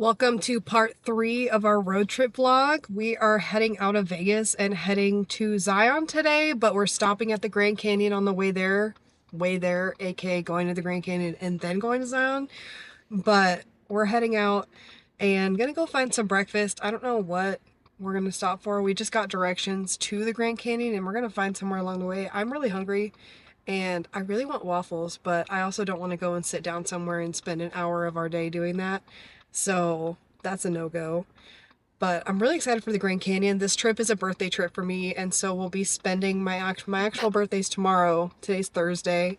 Welcome to part 3 of our road trip vlog. We are heading out of Vegas and heading to Zion today, but we're stopping at the Grand Canyon on the way there, aka going to the Grand Canyon and then going to Zion. But we're heading out and gonna go find some breakfast. I don't know what we're gonna stop for. We just got directions to the Grand Canyon and we're gonna find somewhere along the way. I'm really hungry and I really want waffles, but I also don't want to go and sit down somewhere and spend an hour of our day doing that. So that's a no-go. But I'm really excited for the Grand Canyon. This trip is a birthday trip for me, and so we'll be spending my actual birthday's tomorrow. Today's Thursday.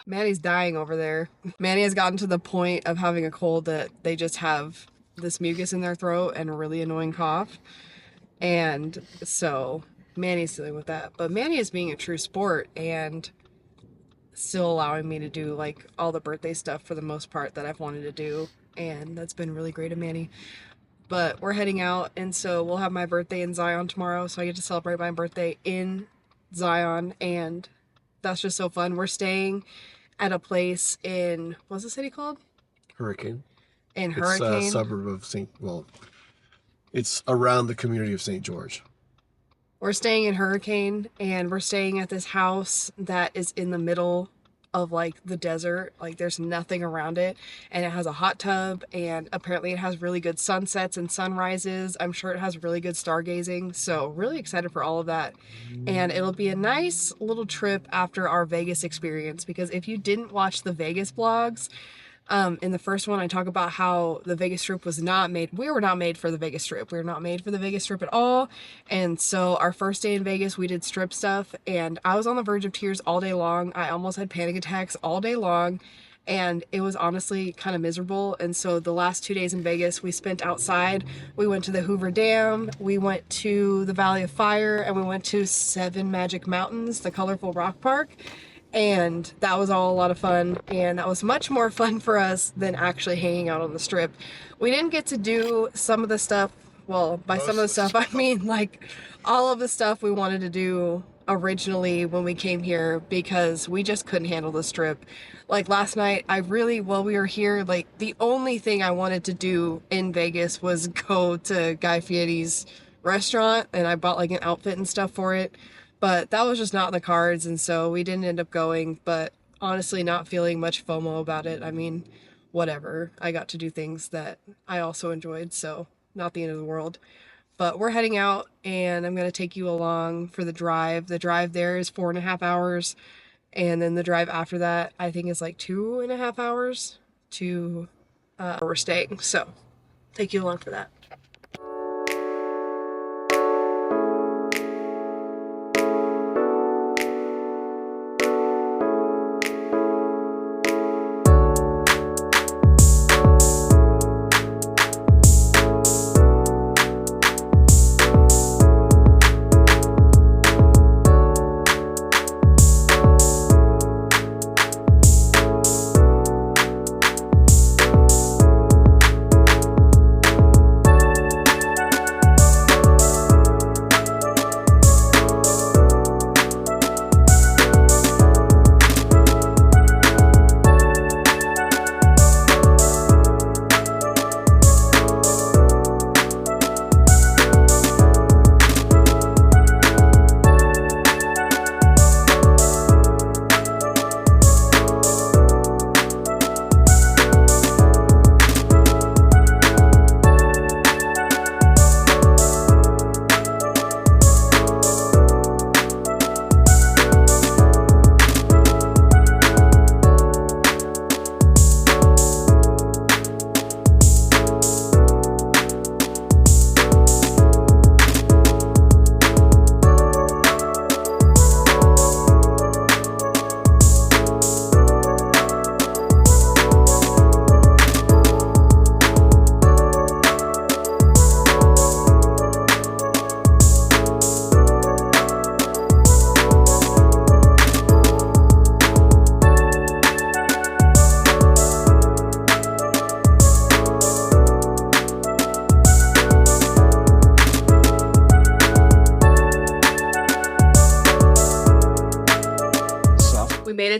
Maddie's dying over there. Maddie has gotten to the point of having a cold that they just have this mucus in their throat and a really annoying cough. And so Maddie's dealing with that. But Maddie is being a true sport and still allowing me to do like all the birthday stuff for the most part that I've wanted to do. And that's been really great of Manny. But we're heading out, and so we'll have my birthday in Zion tomorrow, so I get to celebrate my birthday in Zion, and that's just so fun. We're staying at a place in, what's the city called? Hurricane. In Hurricane. It's a suburb of it's around the community of St. George. We're staying in Hurricane, and we're staying at this house that is in the middle of like the desert. Like there's nothing around it, and it has a hot tub, and apparently it has really good sunsets and sunrises. I'm sure it has really good stargazing, so really excited for all of that. And it'll be a nice little trip after our Vegas experience, because if you didn't watch the Vegas vlogs, in the first one I talk about how the Vegas trip was not made. We were not made for the Vegas trip. We were not made for the Vegas trip at all. And so our first day in Vegas, we did strip stuff, and I was on the verge of tears all day long. I almost had panic attacks all day long, and it was honestly kind of miserable. And so the last 2 days in Vegas, we spent outside. We went to the Hoover Dam, we went to the Valley of Fire, and we went to Seven Magic Mountains, the colorful rock park. And that was all a lot of fun, and that was much more fun for us than actually hanging out on the strip. We didn't get to do some of the stuff, well, by some of the stuff, I mean like all of the stuff we wanted to do originally when we came here, because we just couldn't handle the strip. Like last night, while we were here, like the only thing I wanted to do in Vegas was go to Guy Fieri's restaurant, and I bought like an outfit and stuff for it. But that was just not in the cards, and so we didn't end up going. But honestly, not feeling much FOMO about it. I mean, whatever. I got to do things that I also enjoyed, so not the end of the world. But we're heading out, and I'm going to take you along for the drive. The drive there is 4.5 hours, and then the drive after that, I think, is like 2.5 hours to where we're staying. So take you along for that.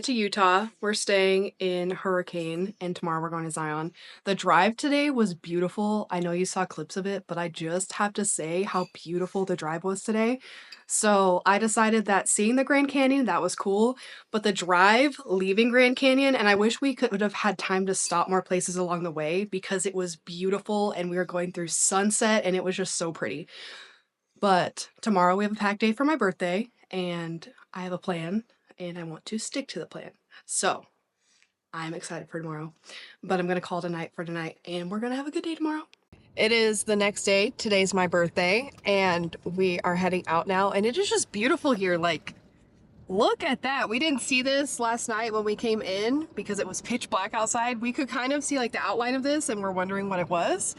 to Utah. We're staying in Hurricane, and tomorrow we're going to Zion. The drive today was beautiful. I know you saw clips of it, but I just have to say how beautiful the drive was today. So I decided that seeing the Grand Canyon, that was cool, but the drive leaving Grand Canyon, and I wish we could have had time to stop more places along the way because it was beautiful and we were going through sunset and it was just so pretty. But tomorrow we have a packed day for my birthday and I have a plan and I want to stick to the plan. So I'm excited for tomorrow, but I'm going to call tonight for tonight and we're going to have a good day tomorrow. It is the next day. Today's my birthday and we are heading out now and it is just beautiful here. Like, look at that. We didn't see this last night when we came in because it was pitch black outside. We could kind of see like the outline of this and we're wondering what it was,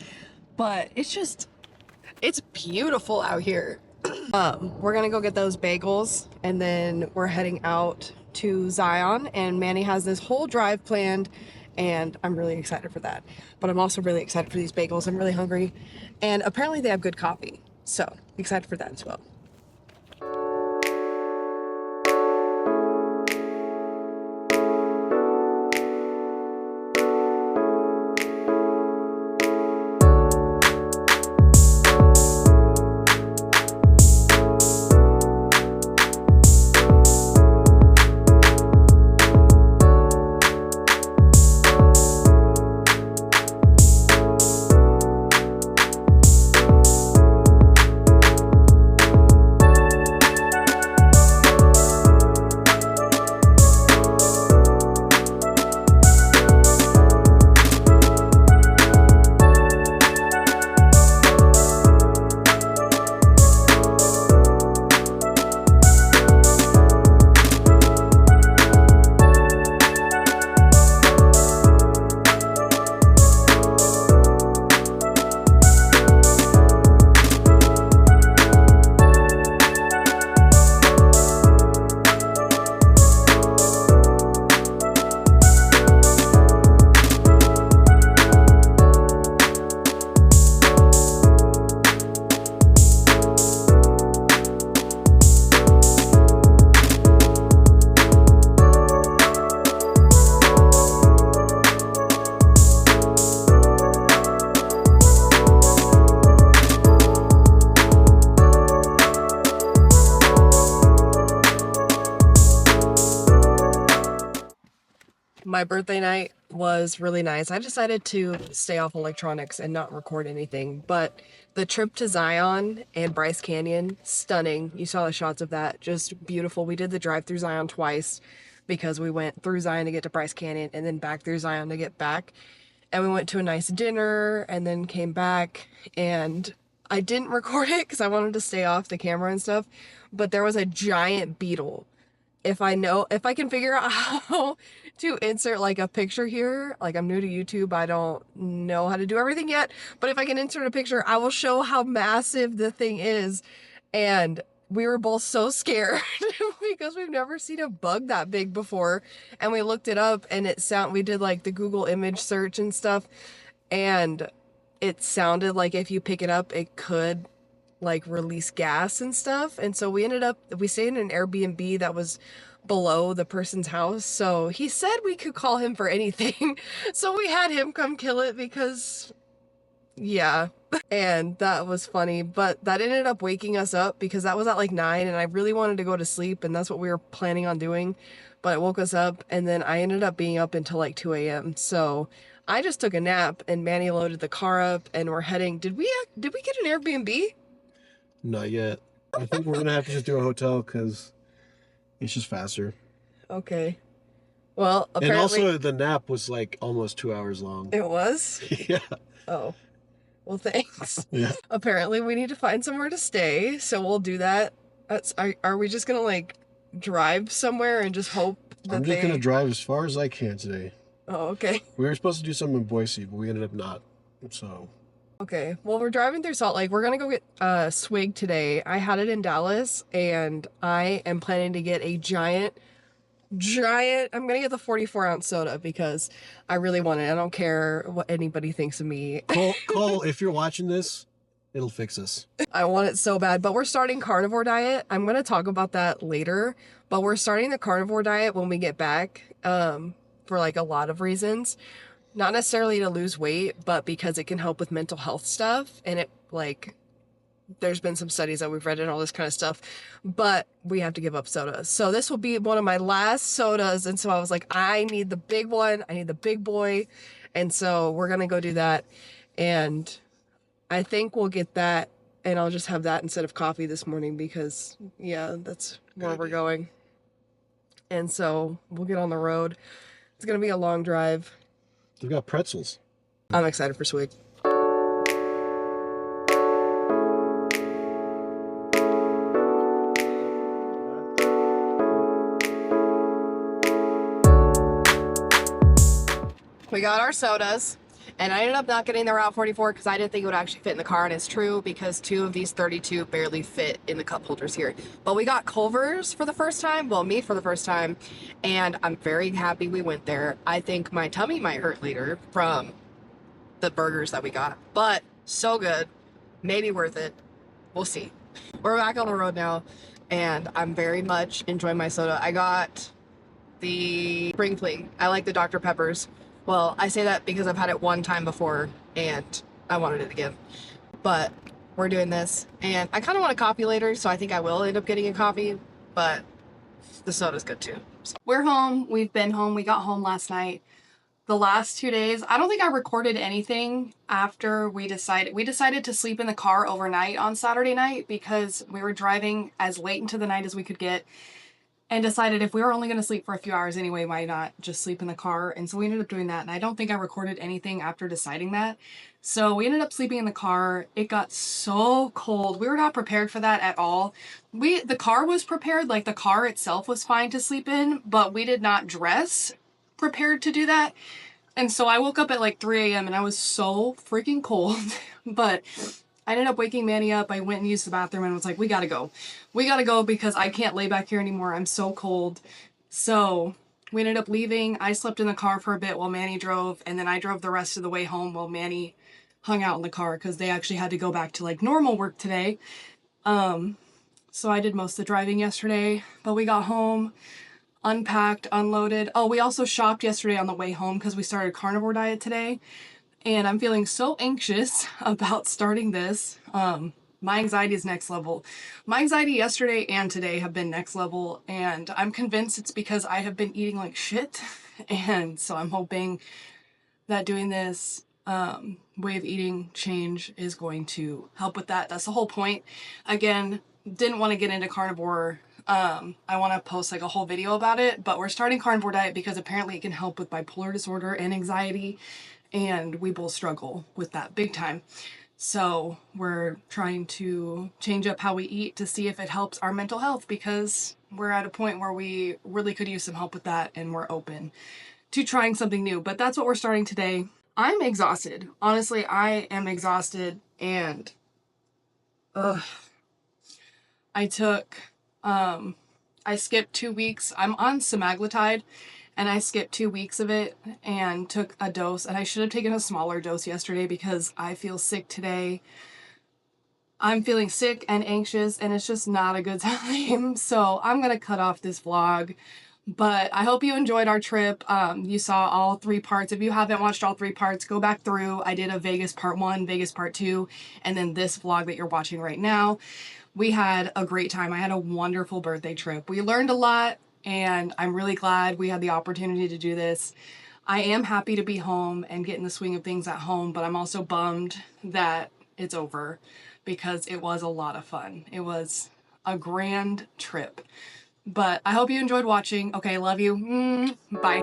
but it's beautiful out here. We're gonna go get those bagels and then we're heading out to Zion, and Manny has this whole drive planned and I'm really excited for that. But I'm also really excited for these bagels. I'm really hungry and apparently they have good coffee. So excited for that as well. My birthday night was really nice. I decided to stay off electronics and not record anything, but the trip to Zion and Bryce Canyon, stunning. You saw the shots of that, just beautiful. We did the drive through Zion twice because we went through Zion to get to Bryce Canyon and then back through Zion to get back. And we went to a nice dinner and then came back, and I didn't record it because I wanted to stay off the camera and stuff, but there was a giant beetle. If I can figure out how to insert like a picture here, like I'm new to YouTube, I don't know how to do everything yet, but if I can insert a picture, I will show how massive the thing is. And we were both so scared because we've never seen a bug that big before. And we looked it up and we did like the Google image search and stuff. And it sounded like if you pick it up, it could like release gas and stuff. And so we stayed in an Airbnb that was below the person's house. So he said we could call him for anything. So we had him come kill it because, yeah. And that was funny, but that ended up waking us up because that was at like 9 and I really wanted to go to sleep and that's what we were planning on doing. But it woke us up and then I ended up being up until like 2 a.m. So I just took a nap and Manny loaded the car up and we're heading. Did we get an Airbnb? Not yet. I think we're gonna have to just do a hotel because it's just faster. Okay. Well, apparently... And also the nap was like almost 2 hours long. It was? Yeah. Oh. Well, thanks. Yeah. Apparently we need to find somewhere to stay, so we'll do that. Are we just gonna like drive somewhere and just hope that I'm just gonna drive as far as I can today. Oh, okay. We were supposed to do something in Boise, but we ended up not. So... Okay, well, we're driving through Salt Lake. We're gonna go get swig today. I had it in Dallas, and I am planning to get a giant, I'm gonna get the 44-ounce soda because I really want it. I don't care what anybody thinks of me. Cole, if you're watching this, It'll fix us. I want it so bad, but we're starting carnivore diet. I'm going to talk about that later, but we're starting the carnivore diet when we get back, for like a lot of reasons. Not necessarily to lose weight, but because it can help with mental health stuff. And it, like, there's been some studies that we've read and all this kind of stuff, but we have to give up sodas. So this will be one of my last sodas. And so I was like, I need the big one. I need the big boy. And so we're going to go do that. And I think we'll get that, and I'll just have that instead of coffee this morning because, yeah, that's where we're going. And so we'll get on the road. It's going to be a long drive. They've got pretzels. I'm excited for Swig. We got our sodas, and I ended up not getting the Route 44 because I didn't think it would actually fit in the car, and it's true because 2 of these 32 barely fit in the cup holders here. But we got Culver's for the first time, well, me for the first time, and I'm very happy we went there. I think my tummy might hurt later from the burgers that we got, but so good, maybe worth it. We'll see. We're back on the road now, and I'm very much enjoying my soda. I got the Spring Fling. I like the Dr. Peppers. Well, I say that because I've had it one time before and I wanted it again. But we're doing this, and I kind of want a coffee later, so I think I will end up getting a coffee, but the soda's good too. So. We're home. We've been home. We got home last night. The last 2 days, I don't think I recorded anything after we decided to sleep in the car overnight on Saturday night because we were driving as late into the night as we could get, and decided if we were only going to sleep for a few hours anyway, why not just sleep in the car? And so we ended up doing that, and I don't think I recorded anything after deciding that. So we ended up sleeping in the car. It got so cold. We were not prepared for that at all. The car was prepared, like the car itself was fine to sleep in, but we did not dress prepared to do that. And so I woke up at like 3 a.m. and I was so freaking cold, but I ended up waking Manny up. I went and used the bathroom and was like, we gotta go. We gotta go because I can't lay back here anymore. I'm so cold. So we ended up leaving. I slept in the car for a bit while Manny drove, and then I drove the rest of the way home while Manny hung out in the car because they actually had to go back to like normal work today. So I did most of the driving yesterday, but we got home, unpacked, unloaded. Oh, we also shopped yesterday on the way home because we started carnivore diet today. And I'm feeling so anxious about starting this. My anxiety is next level. My anxiety yesterday and today have been next level, and I'm convinced it's because I have been eating like shit. And so I'm hoping that doing this way of eating change is going to help with that. That's the whole point. Again, didn't want to get into carnivore. I want to post like a whole video about it, but we're starting carnivore diet because apparently it can help with bipolar disorder and anxiety. And we both struggle with that big time. So we're trying to change up how we eat to see if it helps our mental health, because we're at a point where we really could use some help with that, and we're open to trying something new. But that's what we're starting today. I'm exhausted. Honestly, I am exhausted, and I skipped 2 weeks. I'm on semaglutide, and I skipped 2 weeks of it and took a dose, and I should have taken a smaller dose yesterday because I feel sick today. I'm feeling sick and anxious, and it's just not a good time. So I'm going to cut off this vlog, but I hope you enjoyed our trip. You saw all 3 parts. If you haven't watched all 3 parts, go back through. I did a Vegas part 1, Vegas part 2, and then this vlog that you're watching right now. We had a great time. I had a wonderful birthday trip. We learned a lot, and I'm really glad we had the opportunity to do this. I am happy to be home and get in the swing of things at home, but I'm also bummed that it's over because it was a lot of fun. It was a grand trip. But I hope you enjoyed watching. Okay, love you. Bye.